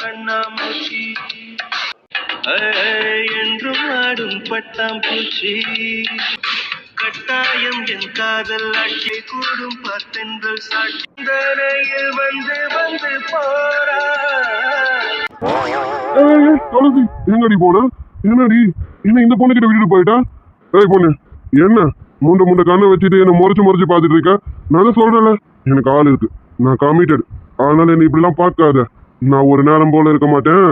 கண்ணாமூச்சி என்றும் ஆடும் பட்டாம்பூச்சி கட்டாயம் என் காதல் ஆட்சி கூடும் பார்த்தென்றல் சாட்சியில் வந்து வந்து போறா. எங்கடி போன? என்னடி என்ன இந்த பொண்ணு கிட்ட விட்டுட்டு போயிட்டா? ஏய் பொண்ணு, என்ன முண்டை முண்டை கண்ணை வச்சுட்டு என்ன முறைச்சு பார்த்துட்டு இருக்க? நான் தான் சொல்றேன்ல, எனக்கு ஆள் இருக்கு, நான் கமிட்டட். அதனால என்ன இப்படிலாம் பார்க்காத. நான் ஒரு நேரம் போல இருக்க மாட்டேன்.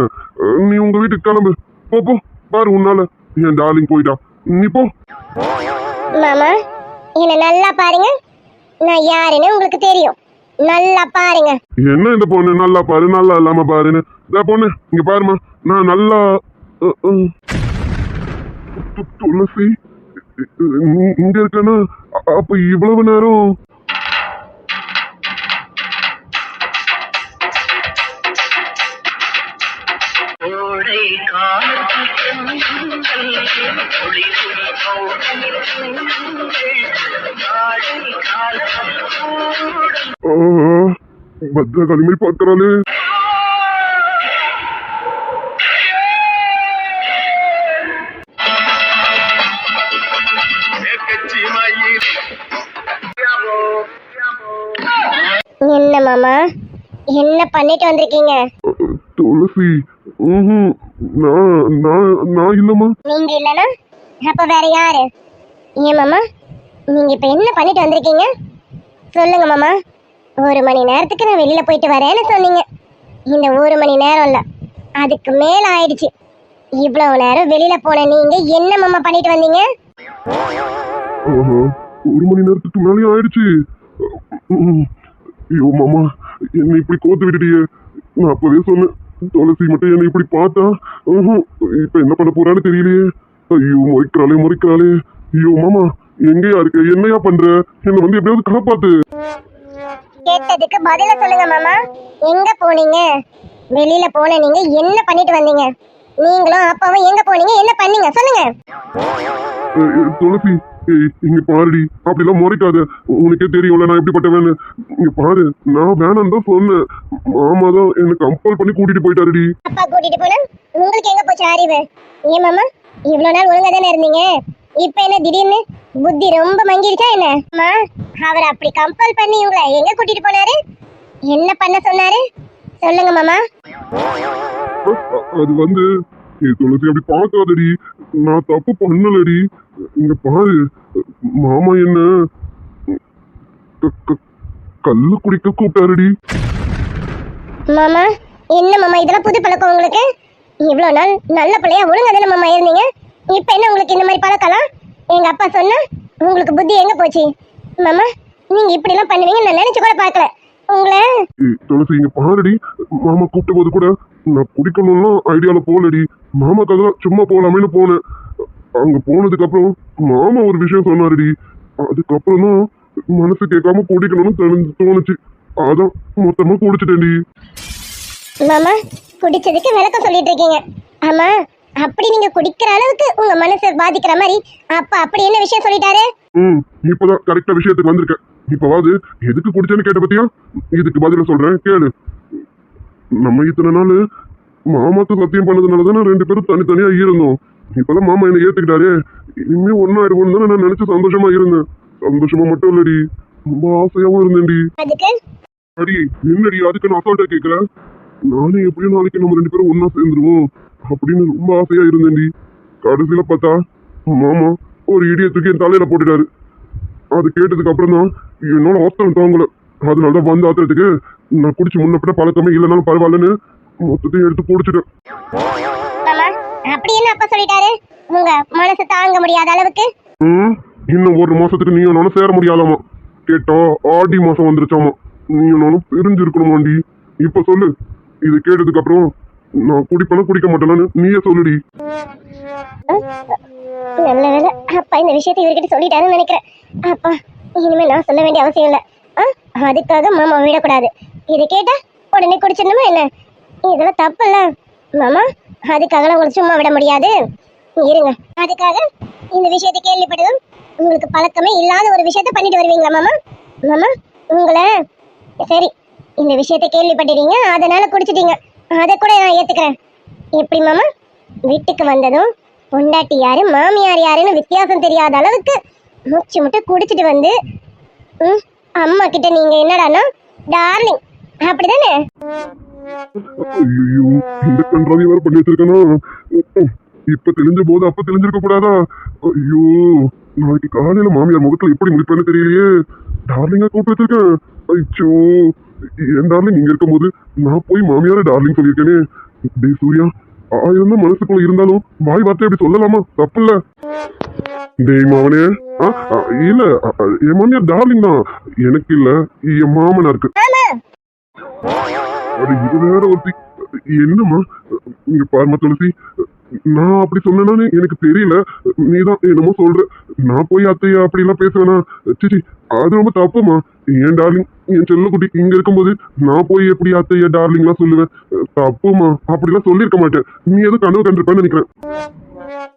நீ உங்க வீட்டுக்கு கிளம்பு. போ பாரு, உன்னால என் டார்லிங் போயிட்டா. நீ போ. மாமா, என்ன நல்லா பாருங்க, நான் யாருன்னு உங்களுக்கு தெரியும். நல்லா பாருங்க. என்ன இந்த பொண்ணு நல்லா பாரு நல்லா இல்லாம பாருன்னு? பொண்ணு இங்க பாருமா, நான் நல்லா துளசி இங்க இருக்கேன்னா அப்ப இவ்வளவு நேரம் பத்திரகாளிமை பார்க்கறாளே. என்ன மாமா, என்ன பண்ணிட்டு வந்திருக்கீங்க? துளசி நான் இல்லம்மா. நீங்க இல்லனா அப்ப வேற யாரு? ஏன் மாமா, நீங்க இப்ப என்ன பண்ணிட்டு வந்திருக்கீங்க சொல்லுங்க மாமா. 1 மணி நேரத்துக்கு நான் வெளியில போயிட்டு வரேன்னு சொன்னீங்க. இந்த 1 மணி நேரம் இல்ல, அதுக்கு மேல ஆயிடுச்சு. இவ்வளவு நேரம் வெளியில போன நீங்க என்ன மாமா பண்ணிட்டு வந்தீங்க? 1 மணி நேரத்துக்கு மேலே ஆயிடுச்சு. ஐயோ மாமா, என்னை இப்படி கோத்து விட்டுட்டியே. நான் அப்பவே சொன்னேன், துளசி மட்டும் என்னை இப்படி பார்த்தா இப்ப என்ன பண்ண போறான்னு தெரியலையே. ஐயோ முறைக்கிறாளே. ஐயோ மாமா, எங்கயா இருக்க? என்னையா பண்ற? என்ன வந்து எப்படியாவது காப்பாத்து. கேட்டதுக்கு பதில சொல்லுங்க மாமா. எங்க போனீங்க? வெளியில போன நீங்க என்ன பண்ணிட்டு வந்தீங்க? நீங்களும் அப்பாவும் எங்க போனீங்க, என்ன பண்ணீங்க சொல்லுங்க. துளசி இங்க பாருடி, அப்படிலாம் முறைக்காத. உனக்கே தெரியும்ல நான் எப்படிப்பட்டவன்னு. இங்க பாரு, நான் வேணான்னு தான் சொன்னேன். மாமா தான் என்ன கம்பல் பண்ணி கூட்டிட்டு போயிட்டாருடி. அப்பா கூட்டிட்டு போனா உங்களுக்கு எங்க போச்சு அறிவு? ஏன் மாமா, இவ்வளவு நாள் ஒழுங்கா தானே இருந்தீங்க, இப்ப என்ன திடீர்னு புத்தி ரொம்ப மங்கிடுச்சா என்ன? அம்மா, அவர் அப்படி கம்பல் பண்ணி உங்களை எங்க கூட்டிட்டு போனாரு? என்ன பண்ண சொன்னாரு சொல்லுங்க மாமா. அது வந்து துளசி அப்படி பார்க்காதடி, நான் தப்பு பண்ணலடி. இங்க பாரு, மாமா என்ன கல்லு குடிக்க கூப்பிட்டாருடி. மாமா, என்ன மாமா இதெல்லாம் புது பழக்கம் உங்களுக்கு? இவ்வளவு நாள் நல்ல பிள்ளையா ஒழுங்கா தானே மாமா இருந்தீங்க, இப்ப என்ன உங்களுக்கு இந்த மாதிரி பழக்கலாம்? எங்க அப்பா சொன்னா உங்களுக்கு புத்தி எங்க போச்சு? மாமா, நீங்க இப்படி எல்லாம் பண்ணுவீங்க நான் நினைச்சு கூட பார்க்கல உங்களை. துளசி இங்க பாருடி, மாமா கூப்பிட்ட போது கூட நான் குடிக்கணும்னா ஐடியால போலடி. மாமாக்கு அதெல்லாம் சும்மா போலாமேன்னு போனேன். அங்க போனதுக்கு அப்புறம் மாமா ஒரு விஷயம் சொன்னாருடி. அதுக்கப்புறம் தான் மனசு கேட்காம குடிக்கணும்னு தோணுச்சு. அதான் மொத்தமா குடிச்சிட்டேன்டி. மாமா, குடிச்சதுக்கு விளக்கம் சொல்லிட்டு இருக்கீங்க. ஆமா, அப்படி நீங்க குடிக்கிற அளவுக்கு உங்க மனசை பாதிக்கிற மாதிரி அப்பா அப்படி என்ன விஷயம் சொல்லிட்டாரு? இப்பதான் கரெக்டா விஷயத்துக்கு வந்திருக்கேன். இப்பவாது எதுக்கு குடிச்சேன்னு கேட்ட பத்தியா? இதுக்கு பதில சொல்றேன் கேளு. நம்ம இத்தனை நாள் மாமாக்கு சத்தியம் பண்ணதுனாலதானே 2 பேரும் தனித்தனியா இருந்தோம். இப்பதான் மாமா என்ன ஏத்துக்கிட்டாரு. இனிமே ஒன்னாயிடுவோம் தானே நான் நினைச்சு சந்தோஷமா இருந்தேன். சந்தோஷமா மட்டும் இல்லடி, ரொம்ப ஆசையாவும் இருந்தேன்டி. அடி என்னடி அதுக்கு நான் அசால்ட்டா கேக்குறேன்? நானே எப்படியும் நாளைக்கு நம்ம 2 பேரும் ஒன்னா சேர்ந்துருவோம் அப்படின்னு ரொம்ப ஆசையா இருந்தேன்டி. கடைசியில பார்த்தா மாமா ஒரு இடியை தூக்கி என் தலையில போட்டுட்டாரு. அது கேட்டதுக்கு அப்புறம் தான் என்னோட ஆத்திரம் தாங்கல. அதனாலதான் வந்து ஆத்திரத்துக்கு நான் குடிச்சு முன்னப்பட்ட பழக்கமே இல்லைனாலும் பரவாயில்லன்னு மொத்தத்தையும் எடுத்து குடிச்சிட்டேன். அப்படி என்ன அப்பா சொல்லிட்டாரு உங்க மனசு தாங்க முடியாத அளவுக்கு? இன்னும் 1 மாசத்துக்கு நீயும் நானும் சேர முடியாதாமா. கேட்டா ஆடி மாசம் வந்துருச்சாமா. நீயும் நானும் பிரிஞ்சு இருக்கணுமாண்டி. இப்ப சொல்லு, இது கேட்டதுக்கு அப்புறம் நான் குடிப்பேனா குடிக்க மாட்டேன்னு நீயே சொல்லுடி. நல்ல வேலை அப்பா இந்த விஷயத்தை இவர்கிட்ட சொல்லிட்டாருன்னு நினைக்கிறேன். அப்பா இனிமே நான் சொல்ல வேண்டிய அவசியம் இல்லை. அதுக்காக மாமா விடக்கூடாது. இது கேட்டா உடனே குடிச்சிடணுமா என்ன? இதெல்லாம் தப்பு இல்ல மாமா. அதுக்காக உங்களுக்கு சும்மா விட முடியாது. இருங்க, அதுக்காக இந்த விஷயத்தை கேள்விப்பட்டதும் உங்களுக்கு பழக்கமே இல்லாத ஒரு விஷயத்த பண்ணிட்டு வருவீங்களா மாமா? மாமா உங்களை சரி, இந்த விஷயத்தை கேள்விப்பட்டுட்டீங்க, அதனால குடிச்சிட்டீங்க. அதை கூட நான் ஏத்துக்கிறேன். எப்படி மாமா வீட்டுக்கு வந்ததும் பொண்டாட்டி யாரு மாமியார் யாருன்னு வித்தியாசம் தெரியாத அளவுக்கு மூச்சு முட்டை குடிச்சிட்டு வந்து அம்மா கிட்ட நீங்க என்னடானா டார்லிங் அப்படிதானே? ஐயோ இந்த கன்றாவி வேற பண்ணி வச்சிருக்கனா. இப்ப தெரிஞ்ச போது அப்ப தெரிஞ்சிருக்க கூடாதா? ஐயோ நாளைக்கு காலையில மாமியார் முகத்துல எப்படி முடிப்பேன்னு தெரியலையே. டார்லிங்கா கூப்பிட்டு வச்சிருக்கேன். ஐயோ என் டார்லிங் இங்க இருக்கும்போது நான் போய் மாமியார டார்லிங் சொல்லியிருக்கேனே. டேய் சூர்யா, ஆயிரம் தான் மனசுக்குள்ள இருந்தாலும் வாய் வார்த்தை அப்படி சொல்லலாமா? தப்பு இல்ல. டேய் மாவனே, இல்ல என் மாமியார் டார்லிங் தான், எனக்கு இல்ல என் மாமனாருக்கு. அது இது வேற ஒருத்தி. என்னம்மா இங்க பாருமா துளசி, நான் அப்படி சொன்னேன்னு எனக்கு தெரியல. நீதான் என்னமோ சொல்ற. நான் போய் அத்தையா அப்படி எல்லாம் பேசுவேனா? சிச்சி அது ரொம்ப தப்புமா. என் டார்லிங் என் செல்லக்குட்டி இங்க இருக்கும்போது நான் போய் எப்படி அத்தையா டார்லிங்லாம் சொல்லுவேன்? தப்புமா, அப்படிலாம் சொல்லியிருக்க மாட்டேன். நீ எதுவும் கனவு கண்டிருப்பேன்னு நினைக்கிறேன்.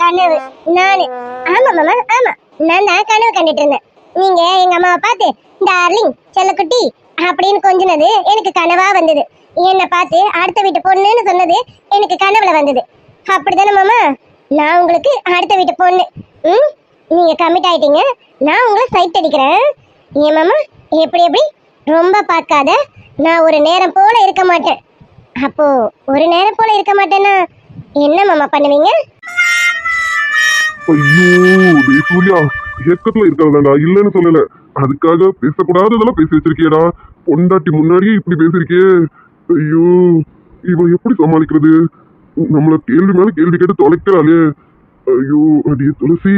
கனவு நானு? ஆமா மாமா ஆமா, நான் தான் கனவு கண்டுட்டு இருந்தேன். நீங்க எங்க அம்மாவை பார்த்து டார்லிங் செல்லக்குட்டி அப்படின்னு கொஞ்சினது எனக்கு கனவா வந்தது. என்னை பார்த்து அடுத்த வீட்டு பொண்ணுன்னு சொன்னது எனக்கு கனவுல வந்தது. அப்படிதானே மாமா? நான் உங்களுக்கு அடுத்த வீட்டு பொண்ணு. நீங்க கமிட் ஆயிட்டீங்க, நான் உங்களை சைட் அடிக்கிறேன். ஏன் மாமா எப்படி எப்படி ரொம்ப பார்க்காத. நான் ஒரு நேரம் போல இருக்க மாட்டேன். அப்போ ஒரு நேரம் போல இருக்க மாட்டேன்னா என்ன மாமா பண்ணுவீங்க? ஐயோ டேய் சூர்யா, ஏக்கத்துல இருக்கிறதாடா, இல்லன்னு சொல்லல. அதுக்காக பேசக்கூடாததெல்லாம் பேசி வச்சிருக்கியடா. பொண்டாட்டி முன்னாடியே இப்படி பேசிருக்கியே. ஐயோ இவன் எப்படி சமாளிக்கிறது? நம்மள கேள்வி மேல கேள்வி கேட்டு தொலைக்கிறாளே. ஐயோ அடி துளசி,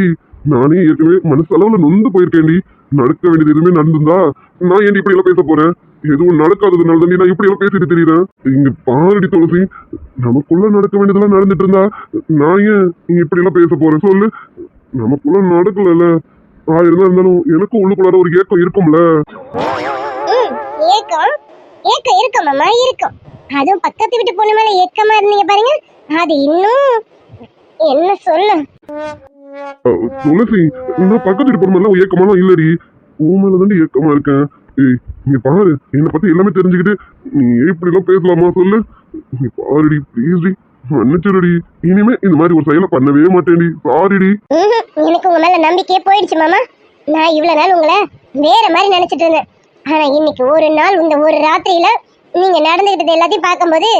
நானே ஏற்கனவே மனசளவுல நொந்து போயிருக்கேன்டி. நடக்க வேண்டியது எதுவுமே நடந்திருந்தா நான் ஏன் இப்படி எல்லாம் பேச போறேன்? எதுவும் நடக்காததுனால தான் நான் இப்படி எல்லாம் பேசிட்டு தெரியுறேன். இங்க பாருடி துளசி, நமக்குள்ள நடக்க வேண்டியதெல்லாம் நடந்துட்டு இருந்தா நான் ஏன் இப்படி எல்லாம் பேச போறேன் சொல்லு? நமக்குள்ள நடக்கல. ஆயிரம் தான் இருந்தாலும் எனக்கும் உள்ளுக்குள்ளார ஒரு ஏக்கம் இருக்கும்ல. ஏக்கம் ஏக்கம் இருக்கும் மாமா இருக்கும். அதுவும் பக்கத்து வீட்டு பொண்ணு மேல ஏக்கமா இருந்தீங்க பாருங்க, அது இன்னும் என்ன சொல்ல. துளசி, நான் பக்கத்து வீட்டு பொண்ணு மேல ஏக்கமாலாம் இல்லடி, உன் மேலதாண்டி ஏக்கமா இருக்கேன். ஏய் நீ பாரு, என்னை பத்தி எல்லாமே தெரிஞ்சுக்கிட்டு நீ இப்படி எல்லாம் பேசலாமா சொல்லு? நீ பாருடி ப்ளீஸ்டி, மன்னிச்சிருடி. இனிமே இந்த மாதிரி ஒரு செயலை பண்ணவே மாட்டேன்டி. சாரிடி. எனக்கு உங்க மேல நம்பிக்கையே போயிடுச்சு மாமா. நான் இவ்வளவு நாள் உங்களை வேற மாதிரி நினைச்சிட்டு இருந்தேன். ஆனா இன்னைக்கு ஒரு நாள் இந்த ஒரு ராத்திரியில நீங்க நடந்துகிட்டது எல்லாத்தையும் பார்க்கும்போது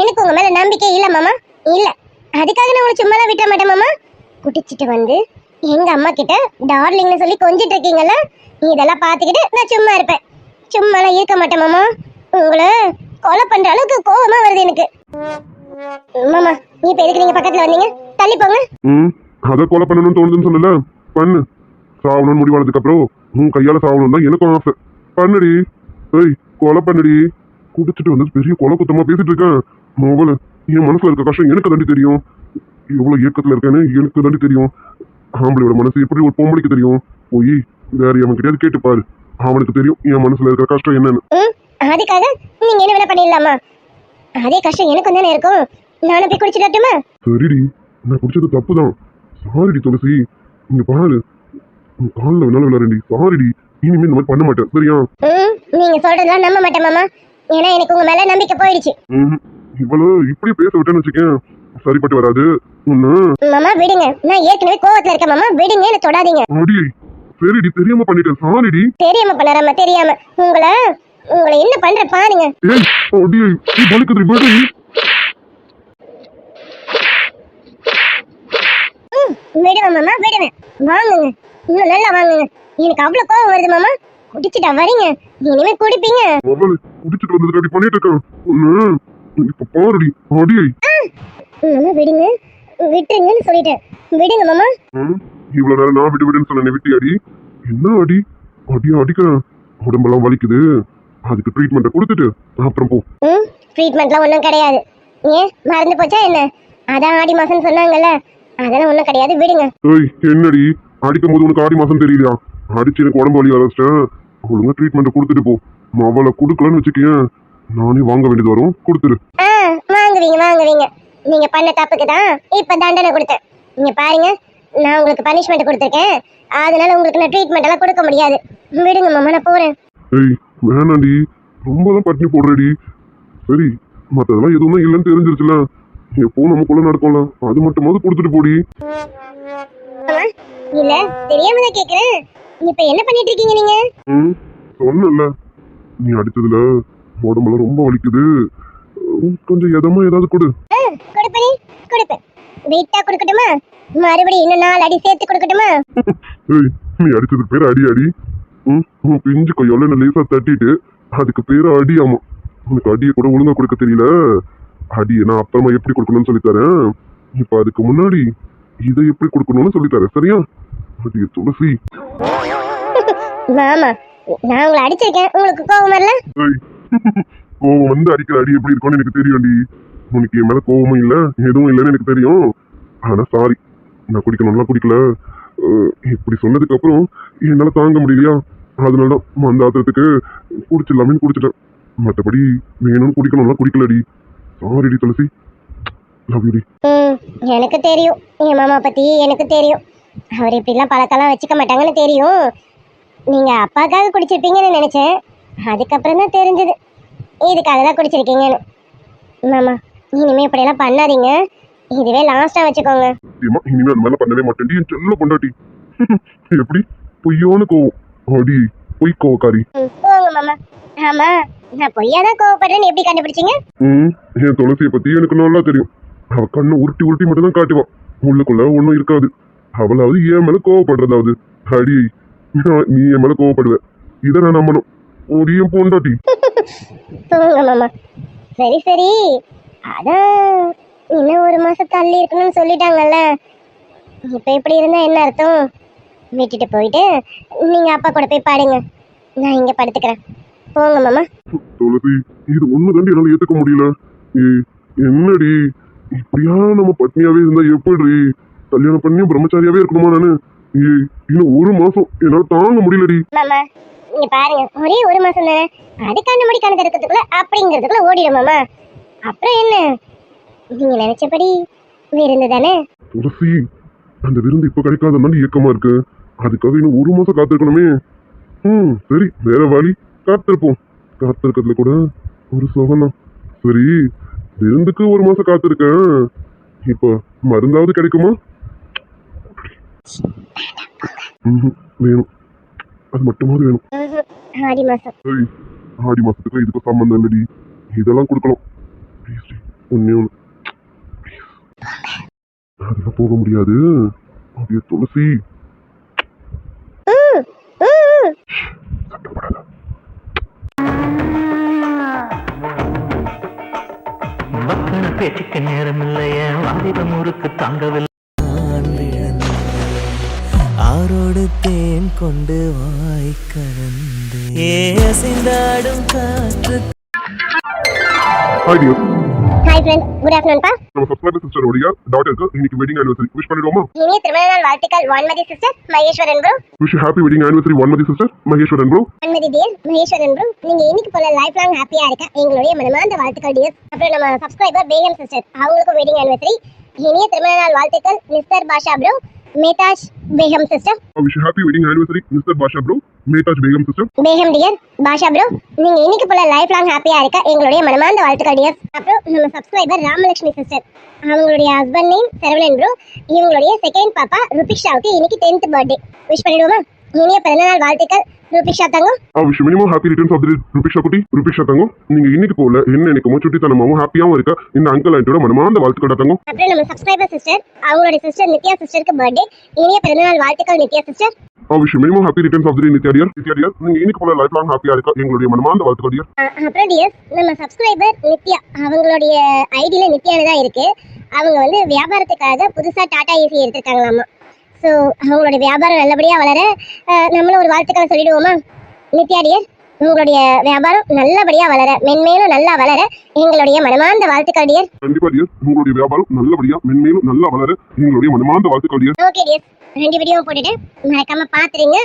எனக்கு உங்க மேல நம்பிக்கை இல்ல மாமா. இல்ல, அதுக்காக நான் உங்களை சும்மாலாம் விட்ட மாட்டேன் மாமா. குடிச்சிட்டு வந்து எங்க அம்மா கிட்ட டார்லிங்னு சொல்லி கொஞ்சிட்டு இருக்கீங்கல்ல, இதெல்லாம் பார்த்துக்கிட்டு நான் சும்மா இருப்பேன்? சும்மாலாம் இருக்க மாட்டேன் மாமா. உங்களை கொலை பண்ற அளவுக்கு கோபமா வருது எனக்கு. மாமா இப்ப எதுக்கு நீங்க பக்கத்துல வந்தீங்க? தள்ளி போங்க. அதை கொலை பண்ணணும்னு தோணுதுன்னு சொன்னல, பண்ணு. சாவணும்னு முடிவானதுக்கு அப்புறம் உன் கையால சாவணும் தான் எனக்கும் ஆசை. பண்ணுடி. ஏய் கொலை பண்ணுடி. குடிச்சிட்டு வந்து பெரிய கொலை குத்தமா பேசிட்டு இருக்கேன். மோகல, என் மனசுல இருக்க கஷ்டம் எனக்கு தாண்டி தெரியும். எவ்வளவு இயக்கத்துல இருக்கேன்னு எனக்கு தாண்டி தெரியும். ஆம்பளையோட மனசு எப்படி ஒரு பொம்பளைக்கு தெரியும்? போய் வேற அவன் கிட்ட கேட்டு பாரு, அவனுக்கு தெரியும் என் மனசுல இருக்கிற கஷ்டம் என்னன்னு. அதுக்காக நீங்க என்ன வேணா பண்ணிடலாமா? அதே கஷ்டம் எனக்கும் தானே இருக்கும். நானும் போய் குடிச்சிடட்டுமா? சரிடி, நான் குடிச்சது தப்புதான். சாரிடி துளசி. இங்க பாரு, காலில் வேணாலும் விளையாடுடி. சாரிடி, இனிமே இந்த மாதிரி பண்ண மாட்டேன் சரியா? நீங்க சொல்றதெல்லாம் நம்ப மாட்டேன் மாமா. ஏன்னா எனக்கு உங்க மேல நம்பிக்கை போயிடுச்சு. இவ்வளவு இப்படி பேச விட்டேன்னு வச்சுக்கேன், சரிப்பட்டு வராது. மாமா விடுங்க, நான் ஏற்கனவே கோவத்துல இருக்கேன் மாமா. விடுங்க, என்ன தொடாதீங்க. அடியே சரிடி, தெரியாம பண்ணிட்டேன். சாரிடி. தெரியாம பண்ணாராமா? தெரியாம உங்களை என்ன பண்ற பாருங்க. ஏய் அடியே, நீ பலிக்குதுடி பேடி. விடுவேன் மாமா விடுவேன். வாங்குங்க, இன்னும் நல்லா வாங்குங்க. எனக்கு அவ்வளவு கோவம் வருது மாமா. குடிச்சிட்டா வரீங்க, இனிமே குடிப்பீங்க. குடிச்சிட்டு வந்ததுக்கு அடி பண்ணிட்டு இருக்கேன். இப்ப பாருடி அடியே. மாமா விடுங்க, விட்டுருங்கன்னு சொல்லிட்டேன். விடுங்க மாமா. இவ்வளவு நேரம் நான் விடு விடுன்னு சொன்ன விட்டி அடி. என்ன அடி? அடியா அடிக்கிறேன், உடம்பெல்லாம் வலிக்குது. அதுக்கு ட்ரீட்மெண்ட்டை கொடுத்துட்டு அப்புறம் போ. ட்ரீட்மெண்ட்லாம் ஒன்றும் கிடையாது. ஏன் மறந்து போச்சா என்ன? அதான் ஆடி மாசம் சொன்னாங்கல்ல, அதெல்லாம் ஒன்றும் கிடையாது. விடுங்க. ஏய் என்னடி அடிக்கும் போது உனக்கு ஆடி மாசம் தெரியலையா? அடிச்சு எனக்கு உடம்பு வலி வச்சிட்டேன். ஒழுங்கா ட்ரீட்மெண்ட்டை கொடுத்துட்டு போ. அவளை கொடுக்கலன்னு வச்சுக்கேன், நானே வாங்க வேண்டியது வரும். கொடுத்துரு. வாங்குவீங்க வாங்குவீங்க. நீங்க பண்ண தப்புக்கு தான் இப்ப தண்டனை கொடுத்தேன். நீங்க பாருங்க, நான் உங்களுக்கு பனிஷ்மெண்ட் கொடுத்துருக்கேன். அதனால உங்களுக்கு நான் ட்ரீட்மெண்ட் எல்லாம் கொடுக்க முடியாது. விடுங்க மாமா, நான் போறேன். ஏய் வேணாண்டி, ரொம்ப தான் பட்டினி போடுறடி. சரி மத்ததெல்லாம் எதுவுமே இல்லைன்னு தெரிஞ்சிருச்சுல. எப்பவும் நமக்குள்ள நடக்கும்ல, அது மட்டுமாவது கொடுத்துட்டு போடி. மாமா இல்ல தெரியாம தான் கேக்குறேன். இப்ப என்ன பண்ணிட்டு இருக்கீங்க நீங்க? சொன்னல, நீ அடிச்சதுல உடம்புல ரொம்ப வலிக்குது, கொஞ்சம் எதமா ஏதாவது கொடு. கொடுப்பேன் கொடுப்பேன். வெயிட்டா கொடுக்கட்டுமா? மறுபடியும் இன்னும் 4 அடி சேர்த்து கொடுக்கட்டுமா? ஏய், நீ அடிச்சதுக்கு பேர் அடி அடி. உன் பிஞ்சு கையால என்ன லேசா தட்டிட்டு அதுக்கு பேரு அடியாமா. உனக்கு அடியை கூட ஒழுங்கா கொடுக்க தெரியல. அடியை நான் அப்புறமா எப்படி கொடுக்கணும்னு சொல்லித்தரேன். இப்ப அதுக்கு முன்னாடி இதை எப்படி கொடுக்கணும்னு சொல்லித்தரேன், சரியா? அடிய துளசி. மாமா நான் உங்களை அடிச்சிருக்கேன், உங்களுக்கு கோவம் வரல? ஏய், கோவம் வந்து அடிக்கிற அடி எப்படி இருக்கும்னு எனக்கு தெரியும்டி. உனக்கு என் மேல கோவமும் இல்ல எதுவும் இல்லைன்னு எனக்கு தெரியும். ஆனா சாரி, நான் குடிக்கணும்லாம் குடிக்கல. இப்படி சொன்னதுக்கு அப்புறம் என்னால தாங்க முடியலையா, அதனாலதான் அந்த ஆத்திரத்துக்கு குடிச்சிடலாமேன்னு குடிச்சிட்டேன். மற்றபடி வேணும்னு குடிக்கணும்லாம் குடிக்கலடி. சாரிடி துளசி, லவ் யூடி. எனக்கு தெரியும் என் மாமா பத்தி, எனக்கு தெரியும். அவர் இப்படிலாம் பழக்கெல்லாம் வச்சுக்க மாட்டாங்கன்னு தெரியும். நீங்க அப்பாக்காக குடிச்சிருப்பீங்கன்னு நினைச்சேன். அதுக்கப்புறம் தான் தெரிஞ்சது இதுக்காக தான் குடிச்சிருக்கீங்கன்னு. மாமா இனிமே இப்படியெல்லாம் பண்ணாதீங்க, இதுவே லாஸ்டா வச்சுக்கோங்க. இனிமே அந்த மாதிரி பண்ணவே மாட்டேன். என் செல்ல பொண்டாட்டி எப்படி பொய்யோன்னு கோவம், அடி பொய் கோவக்காரி. போங்க மாமா. ஆமா நான் பொய்யாதான் கோவப்படுறேன்னு எப்படி கண்டுபிடிச்சீங்க? என் துளசியை பத்தி எனக்கு நல்லா தெரியும். அவ கண்ணை உருட்டி உருட்டி மட்டும் தான் காட்டுவான், உள்ளுக்குள்ள ஒன்றும் இருக்காது. அவளாவது என் மேல கோவப்படுறதாவது. அடி நீ என் மேல கோவப்படுவ, இதை நான் நம்பணும். ஓடியும் பொண்டாட்டி. போங்க மாமா. சரி சரி, அதான் இன்னும் 1 மாசம் தள்ளி இருக்கணும்னு சொல்லிட்டாங்கல்ல. இப்ப எப்படி இருந்தா என்ன அர்த்தம்? விட்டுட்டு போயிட்டு நீங்க அப்பா கூட போய் பாடுங்க, நான் இங்க படுத்துக்கிறேன். போங்க மாமா. துளசி இது ஒண்ணு தாண்டி என்னால ஏத்துக்க முடியல. என்னடி இப்படியா நம்ம பட்னியாவே இருந்தா எப்படி? கல்யாணம் பண்ணி பிரம்மச்சாரியாவே இருக்கணுமா நானு? இன்னும் 1 மாசம் என்னால தாங்க முடியலடி. மாமா நீங்க பாருங்க, ஒரே 1 மாசம் தானே, அது கண்ணு முடி கணக்கு இருக்கிறதுக்குள்ள அப்படிங்கிறதுக்குள்ள ஓடிடும் மாமா. அப்புறம் என்ன, நீங்க நினைச்சபடி விருந்து தானே. துளசி அந்த விருந்து இப்ப கிடைக்காதனால இயக்கமா இருக்கு, அதுக்காக இன்னும் 1 மாசம் காத்திருக்கணுமே. சரி வேற வழி, காத்திருப்போம். காத்திருக்கிறதுல கூட ஒரு சுகம்தான். சரி விருந்துக்கு 1 மாசம் காத்திருக்கேன், இப்ப மருந்தாவது கிடைக்குமா? வேணும், அது மட்டுமாவது வேணும். ஆடி மாசம். சரி ஆடி மாசத்துக்கு இதுக்கு சம்பந்தம் இல்லடி, இதெல்லாம் கொடுக்கலாம். ஒன்னே ஒண்ணு, அதெல்லாம் போக முடியாது. அப்படியே துளசி சட்டப்படாத. மக்கள் பேச்சுக்கு நேரம் இல்லைய வாலிபம் ஊருக்கு தாங்கவில்லை. ஆரோடு தேன் கொண்டு வாய் கலந்து ஏசிந்தாடும் காற்று. Hi dear. Hi friend, good afternoon பா. நம்ம சப்ஸ்கிரைபர் சிஸ்டரோட டாட்டருக்கு இன்னைக்கு வெட்டிங் ஆனிவர்சரி விஷ் பண்ணிடுவோமா? இனிய திருமண நாள் வாழ்த்துக்கள் Vanmathi sister Maheswaran bro. Wish happy wedding anniversary Vanmathi sister Maheswaran bro. Vanmathi dear, Maheswaran bro, நீங்க இன்னைக்கு போல லைஃப் லாங் ஹாப்பியா இருக்க எங்களுடைய மனமார்ந்த வாழ்த்துக்கள் டியர். அப்புறம் நம்ம சப்ஸ்கிரைபர் பேகம் சிஸ்டர், அவங்களுக்கும் வெட்டிங் ஆனிவர்சரி. இனிய திருமண நாள் வாழ்த்துக்கள் mister Basha bro, Methaj Begum sister. Wish happy wedding anniversary mister Basha bro, Methaj Begum sister. Begum dear, Basha bro, நீங்க இன்னைக்கு போல லைஃப் லாங் ஹாப்பியா இருக்க எங்களுடைய மனமார்ந்த வாழ்த்துக்கள் டியர். அப்புறம் நம்ம சப்ஸ்கிரைபர் ராமலட்சுமி சிஸ்டர், அவங்களுடைய ஹஸ்பண்ட் நேம் சரவணன் ப்ரோ, இவங்களுடைய செகண்ட் பாப்பா ருபிக்ஷாவுக்கு இன்னைக்கு 10th பர்த்டே. விஷ் பண்ணிடுவோமா? இனிய பிறந்தநாள் வாழ்த்துக்கள் ருபிக்ஷா தங்கம். Wish many many happy returns of the Rubiksha குட்டி. ருபிக்ஷா தங்கம், நீங்க இன்னைக்கு போல என்ன நினைக்குமோ சுட்டித்தனமாவும் ஹாப்பியாவும் இருக்க இந்த அங்கிள் ஆண்டியோட மனமார்ந்த வாழ்த்துக்கள் தங்கம். அப்புறம் நம்ம சப்ஸ்கிரைபர் சிஸ்டர், அவங்களுடைய சிஸ்டர் நித்யா சிஸ்டருக்கு பர்த்டே. இனிய பிறந்தநாள் வாழ்த்துக்கள் Nithya sister. Wish many many happy returns of the Nithya dear. Nithya dear, நீங்க இன்னைக்கு போல லைஃப் லாங் ஹாப்பியா இருக்க எங்களுடைய மனமார்ந்த வாழ்த்துக்கள் டியர். அப்புறம் டியர் நம்ம சப்ஸ்கிரைபர் நித்யா, அவங்களுடைய ஐடியில நித்யானு தான் இருக்கு. அவங்க வந்து வியாபாரத்துக்காக புதுசா டாடா ஏசி எடுத்திருக்காங்களாமா. ஸோ அவங்களுடைய வியாபாரம் நல்லபடியா வளர நம்மளும் ஒரு வாழ்த்துக்களை சொல்லிடுவோமா? நித்யா டியர், உங்களுடைய வியாபாரம் நல்லபடியா வளர, மென்மேலும் நல்லா வளர எங்களுடைய மனமார்ந்த வாழ்த்துக்கள் டியர். கண்டிப்பா டியர், உங்களுடைய வியாபாரம் நல்லபடியா மென்மேலும் நல்லா வளர எங்களுடைய மனமார்ந்த வாழ்த்துக்கள் டியர். ஓகே டியர், 2 வீடியோவும் போட்டுட்டு மறக்காம பாத்துருங்க.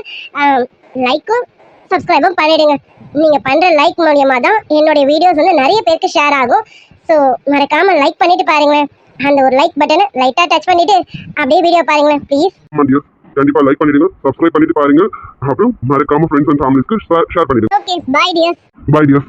லைக்கும் சப்ஸ்கிரைபும் பண்ணிடுங்க. நீங்க பண்ற லைக் மூலியமா தான் என்னுடைய வீடியோஸ் வந்து நிறைய பேருக்கு ஷேர் ஆகும். ஸோ மறக்காம லைக் பண்ணிட்டு பாருங்களேன். அந்த ஒரு லைக் பட்டனை லைட்டா டச் பண்ணிட்டு அப்படியே வீடியோ பாருங்களேன் ப்ளீஸ். ஆமா டியர், கண்டிப்பா லைக் பண்ணிடுங்க, சப்ஸ்கிரைப் பண்ணிட்டு பாருங்க. அப்புறம் மறக்காம ஃப்ரெண்ட்ஸ் அண்ட் ஃபேமிலிஸ்க்கு ஷேர் பண்ணிடுங்க. Okay bye dear. Bye dear.